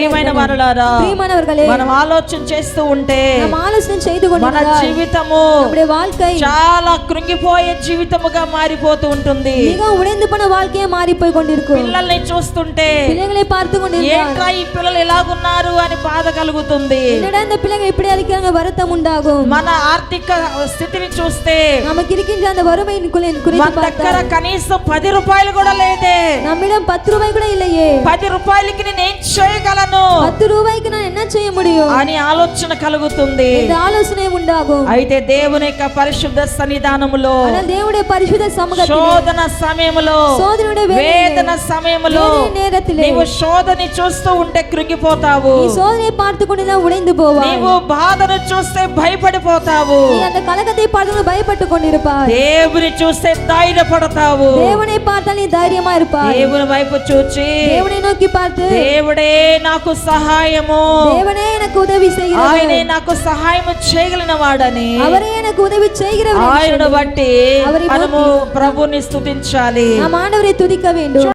ప్రియమైన వారలారా, మనం ఆలోచన చేస్తూ ఉంటే మన జీవితము చాలా కృంగిపోయే జీవితముగా మారిపోతూ ఉంటుంది. పిల్లల్ని చూస్తుంటే ఏంట్రా ఈ పిల్లలు ఎలాగున్నారు అని బాధ కలుగుతుంది. మన ఆర్థిక స్థితిని చూస్తే మన దగ్గర కనీసం 10 రూపాయలు కూడా లేదే. 10 రూపాయలకి నేను ఏం చేయగలను, 10 రూపాయకి నేను என்ன செய்ய முடியும் అని ఆలోచన కలుగుతుంది. இந்த ఆలోచనే ఉండాகும். అయితే దేవుని యొక్క పరిశుద్ధ సన్నిధానములో, దేవుడే పరిశుద్ధ సముఖతిలో, శోధన సమయములో, వేదన సమయములో నీవు శోధని చూస్తూ ఉంటే కృంగిపోతావు. ఈ శోధனை பார்த்துக்கொண்டே உடைந்து போவாய். నీవు బాధను చూస్తే భయపడిపోతావు. நீ அந்த கலக்கத்தை பார்த்து பயப்பட்டு கொண்டிருப்பாய். దేవుని చూస్తే ధైర్యపడతావు. దేవుని பார்த்தால் நீ தைரியமா இருப்பாய். దేవుని వైపు చూచి దేవుని నోకి பார்த்து దేవుడే నాకు సహాయము, దేవుడే నాకు ఉదవి செய்கிறவர், ఆయనే నాకు సహాయం చేయగలిగిన వాడని, அவரே எனக்கு உதவி செய்கிறவர், ఆయనను బట్టి మనము ప్రభువుని స్తుతించాలి. நாம் ஆண்டவரை துதிக்க வேண்டும்.